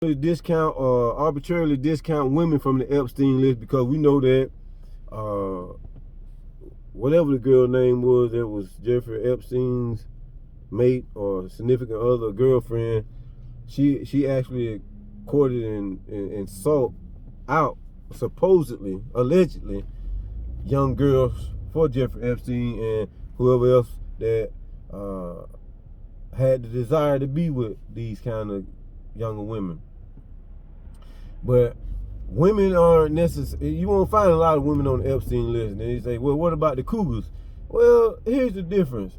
discount or arbitrarily discount women from the Epstein list, because we know that whatever the girl name was that was Jeffrey Epstein's mate or significant other, girlfriend, she actually courted and sought out, supposedly, allegedly, young girls for Jeffrey Epstein and whoever else that had the desire to be with these kind of younger women. But women aren't necessary. You won't find a lot of women on the Epstein list. And they say, well, what about the cougars? Well, here's the difference.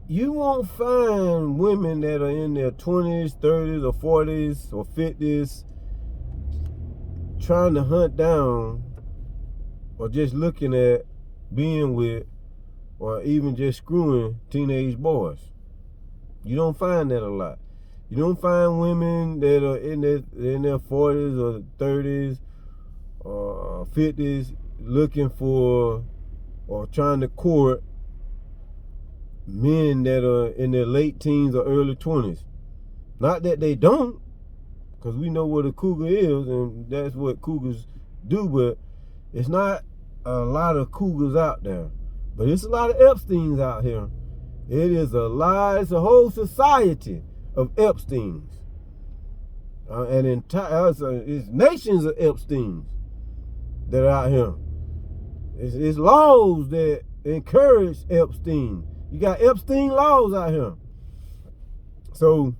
You won't find women that are in their 20s, 30s, or 40s, or 50s trying to hunt down or just looking at being with or even just screwing teenage boys. You don't find that a lot. You don't find women that are in their 40s or 30s or 50s looking for or trying to court men that are in their late teens or early 20s. Not that they don't, because we know what a cougar is and that's what cougars do, but it's not a lot of cougars out there. But it's a lot of Epsteins out here. It is a lie. It's a whole society of Epsteins. It's nations of Epsteins that are out here. It's laws that encourage Epstein. You got Epstein laws out here. So,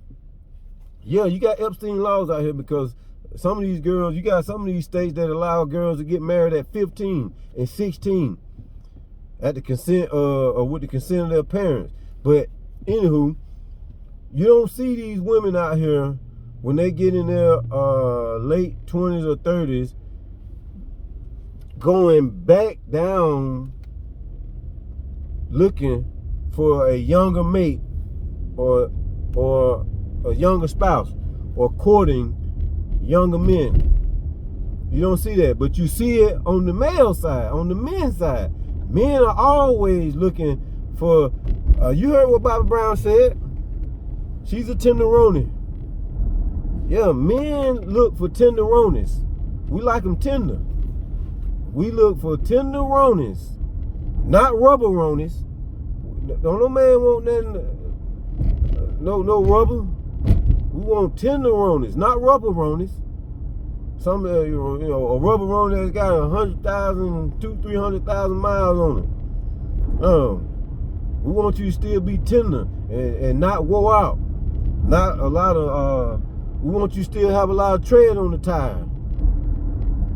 yeah, you got Epstein laws out here because some of these girls, you got some of these states that allow girls to get married at 15 and 16 at the consent or with the consent of their parents. But anywho, you don't see these women out here when they get in their late 20s or 30s going back down looking for a younger mate or a younger spouse or courting younger men. You don't see that, but you see it on the male side, on the men's side. Men are always looking for, you heard what Bobby Brown said? She's a tenderoni. Yeah, men look for tenderonis. We like them tender. We look for tenderonis, not rubberonis. Don't no man want nothing, no rubber. We want tenderonis, not rubberonis. Some, a rubberoni that's got 100,000, 200,000-300,000 miles on it. We want you to still be tender and not woe out. Not a lot of, we want you to still have a lot of tread on the tire.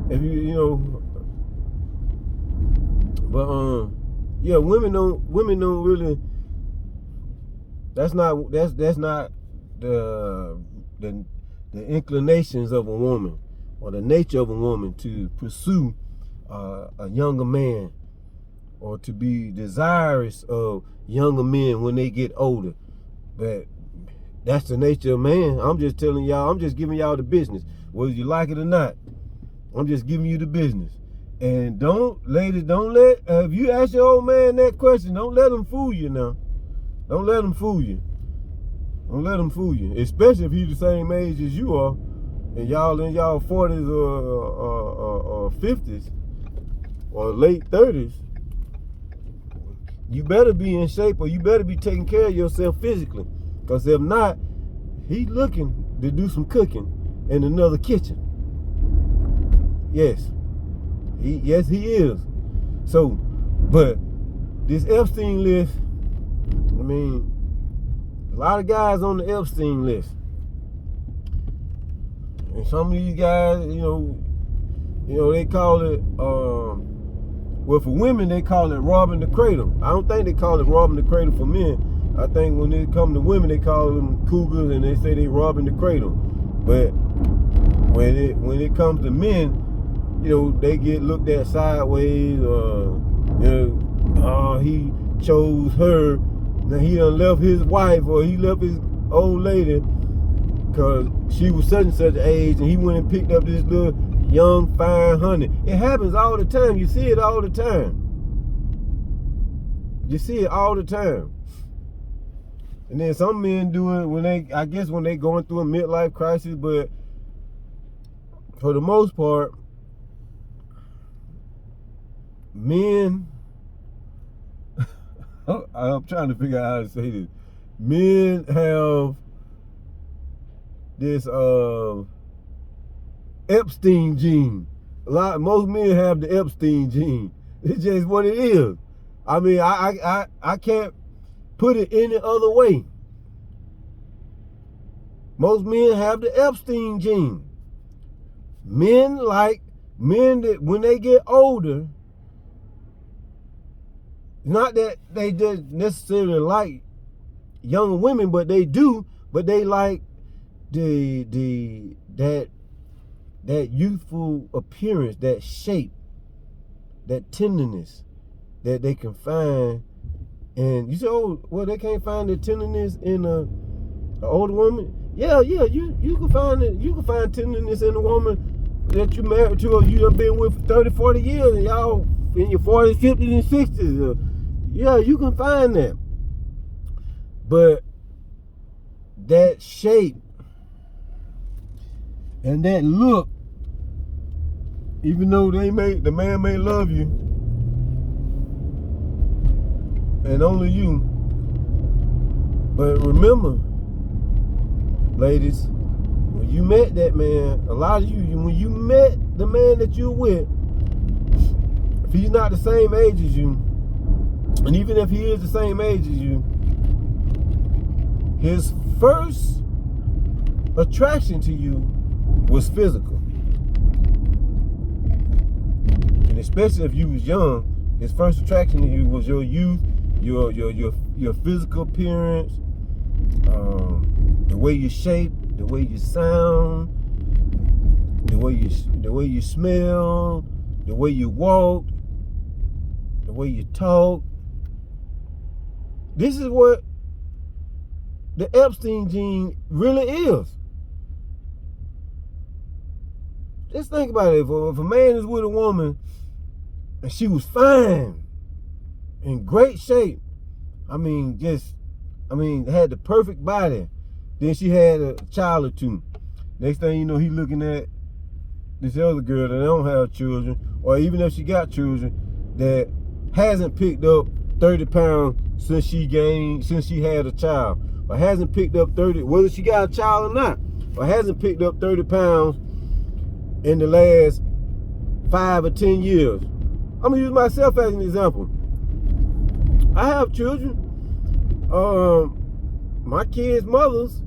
If but yeah, women don't really. That's not the inclinations of a woman or the nature of a woman to pursue a younger man or to be desirous of younger men when they get older. But that's the nature of man. I'm just telling y'all, I'm just giving y'all the business. Whether you like it or not, I'm just giving you the business. And ladies, don't let, if you ask your old man that question, don't let him fool you now. Don't let him fool you. Don't let him fool you. Especially if he's the same age as you are, and y'all in y'all 40s or 50s, or late 30s. You better be in shape or you better be taking care of yourself physically. Because if not, he's looking to do some cooking in another kitchen. Yes. Yes, he is. So, but this Epstein list, I mean, a lot of guys on the Epstein list. And some of these guys, they call it, well, for women, they call it robbing the cradle. I don't think they call it robbing the cradle for men. I think when it comes to women, they call them cougars and they say they robbing the cradle. But when it comes to men, they get looked at sideways, he chose her. Now he done left his wife or he left his old lady because she was such and such age and he went and picked up this little young, fine honey. It happens all the time. You see it all the time. You see it all the time. And then some men do it when they going through a midlife crisis, but for the most part, men, I'm trying to figure out how to say this. Men have this Epstein gene. Most men have the Epstein gene. It's just what it is. I mean, I can't put it any other way. Most men have the Epstein gene. Men that when they get older, not that they just necessarily like young women, but they do, but they like that youthful appearance, that shape, that tenderness that they can find. And you say, oh, well, they can't find the tenderness in an older woman. Yeah, you can find it. You can find tenderness in a woman that you married to or you have been with for 30, 40 years, and y'all in your 40s, 50s, and 60s. Yeah, you can find that. But that shape and that look, even though the man may love you, and only you, but remember, ladies, when you met that man, a lot of you, when you met the man that you're with, if he's not the same age as you, and even if he is the same age as you, his first attraction to you was physical. And especially if you was young, his first attraction to you was your youth, your physical appearance, the way you shape, the way you sound, the way you smell, the way you walk, the way you talk. This is what the Epstein gene really is. Just think about it. If a man is with a woman and she was fine, in great shape, had the perfect body, then she had a child or two. Next thing you know, he looking at this other girl that don't have children, or even if she got children, that hasn't picked up 30 pounds since she had a child, or hasn't picked up 30, whether she got a child or not, or hasn't picked up 30 pounds in the last 5 or 10 years. I'm gonna use myself as an example. I have children. My kids' mothers,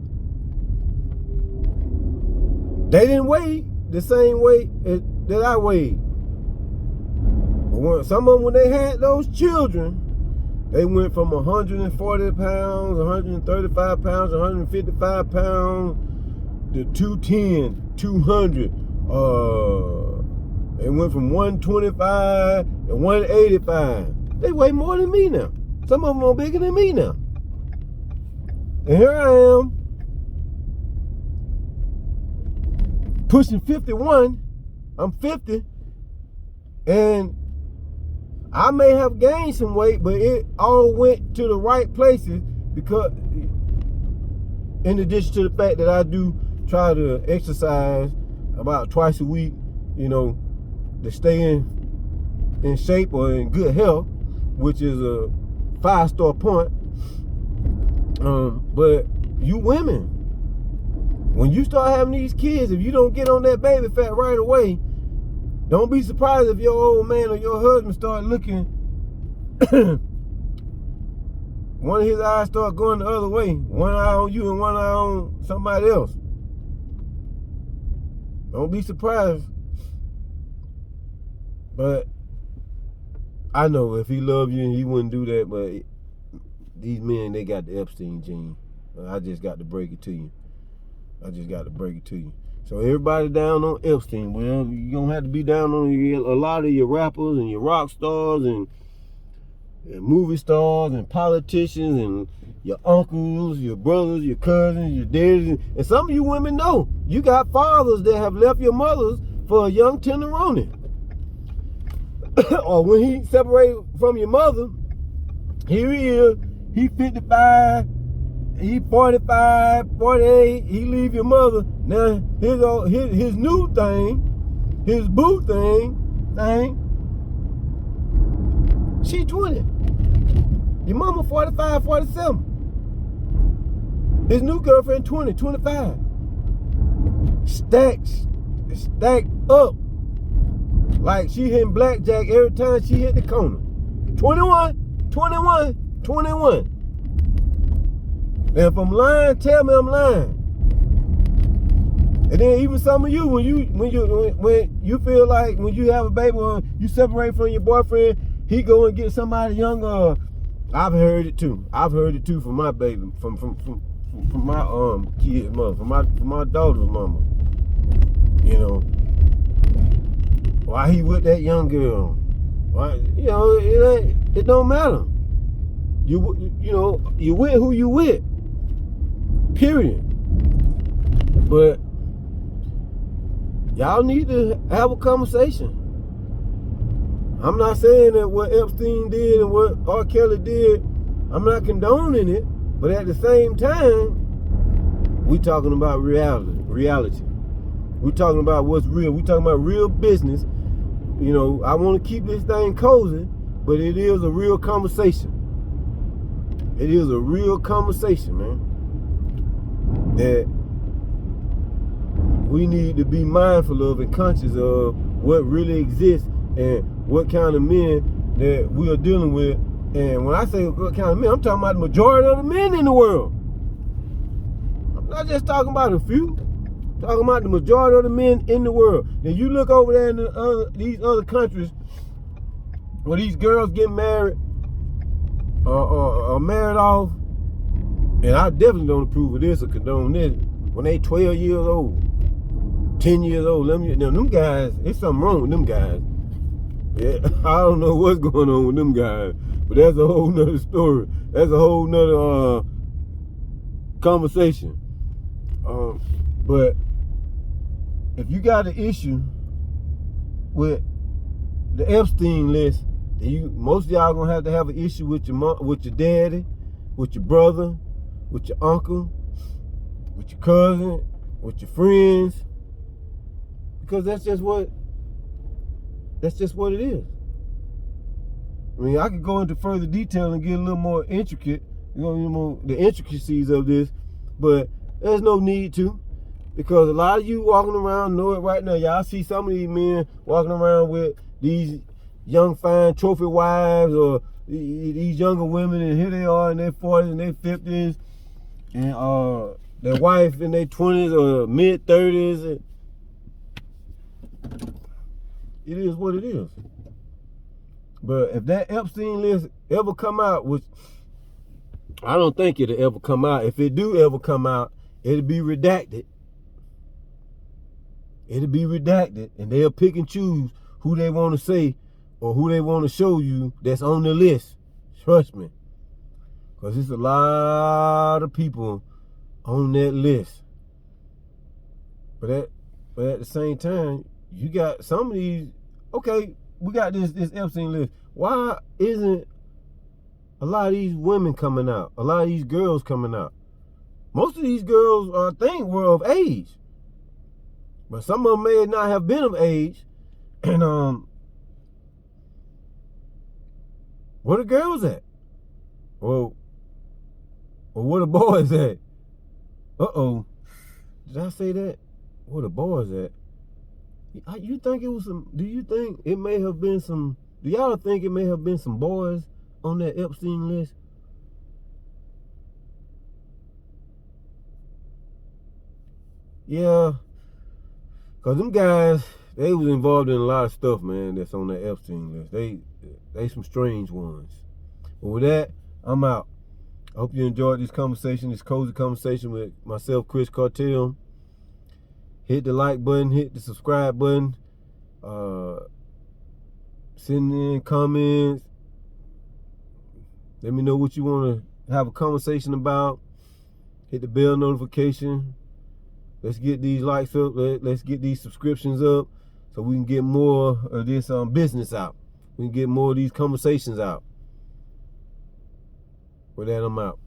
they didn't weigh the same weight that I weighed. But some of them, when they had those children, they went from 140 pounds, 135 pounds, 155 pounds to 210, 200. They went from 125 to 185. They weigh more than me now. Some of them are bigger than me now. And here I am, pushing 51. I'm 50. And I may have gained some weight, but it all went to the right places, because in addition to the fact that I do try to exercise about twice a week, to stay in shape or in good health, which is a 5-star point. But you women, when you start having these kids, if you don't get on that baby fat right away, don't be surprised if your old man or your husband start looking, one of his eyes start going the other way, one eye on you and one eye on somebody else. Don't be surprised. But I know if he loved you, he wouldn't do that. But these men, they got the Epstein gene. I just got to break it to you. So everybody down on Epstein, well, you're going to have to be down on a lot of your rappers and your rock stars and movie stars and politicians and your uncles, your brothers, your cousins, your daddies. And some of you women know you got fathers that have left your mothers for a young tenderoni. Or when he separated from your mother, here he is, he 55, he 45, 48, he leave your mother. Now his new thing, his boo thing, she 20. Your mama 45, 47. His new girlfriend 20, 25. Stacked up. Like she hitting blackjack every time she hit the corner. 21, 21, 21. And if I'm lying, tell me I'm lying. And then even some of you, when you feel like when you have a baby or you separate from your boyfriend, he go and get somebody younger. I've heard it too. I've heard it too from my baby, from my kid's mother, from my daughter's mama. You know, why he with that young girl? Why, you know, it don't matter. You with who you with. Period. But y'all need to have a conversation. I'm not saying that what Epstein did and what R. Kelly did, I'm not condoning it. But at the same time, we talking about reality. We're talking about what's real. We're talking about real business. You know, I want to keep this thing cozy, but it is a real conversation. It is a real conversation, man. That we need to be mindful of and conscious of what really exists and what kind of men that we are dealing with. And when I say what kind of men, I'm talking about the majority of the men in the world. I'm not just talking about a few. I'm talking about the majority of the men in the world. Then you look over there in these other countries where these girls get married or married off, and I definitely don't approve of this or condone this, when they 12 years old, 10 years old. Now, them guys, there's something wrong with them guys. Yeah, I don't know what's going on with them guys, but that's a whole nother story. That's a whole nother conversation. But if you got an issue with the Epstein list, then most of y'all gonna have an issue with your mom, with your daddy, with your brother, with your uncle, with your cousin, with your friends, because that's just what it is. I mean, I could go into further detail and get a little more intricate, the intricacies of this, but there's no need to, because a lot of you walking around know it right now. Y'all see some of these men walking around with these young, fine trophy wives, or these younger women, and here they are in their 40s and their 50s, and their wife in their 20s or mid-30s. It is what it is. But if that Epstein list ever come out, which I don't think it'll ever come out. If it do ever come out, it'll be redacted. It'll be redacted, and they'll pick and choose who they want to say or who they want to show you that's on the list. Trust me. Because there's a lot of people on that list. But at the same time, you got some of these, okay, we got this Epstein list. Why isn't a lot of these women coming out? A lot of these girls coming out? Most of these girls, I think, were of age. But some of them may not have been of age. And where the girls at? Well, where the boys at? Uh-oh. Did I say that? Where the boys at? You think it was some, do you think it may have been some, do y'all think it may have been some boys on that Epstein list? Yeah. Because them guys, they was involved in a lot of stuff, man, that's on that Epstein list. They some strange ones. But with that, I'm out. I hope you enjoyed this conversation, this cozy conversation with myself, Chris Cartel. Hit the like button, hit the subscribe button. Send in comments. Let me know what you want to have a conversation about. Hit the bell notification. Let's get these likes up. Let's get these subscriptions up so we can get more of this business out. We can get more of these conversations out. With that, I'm out.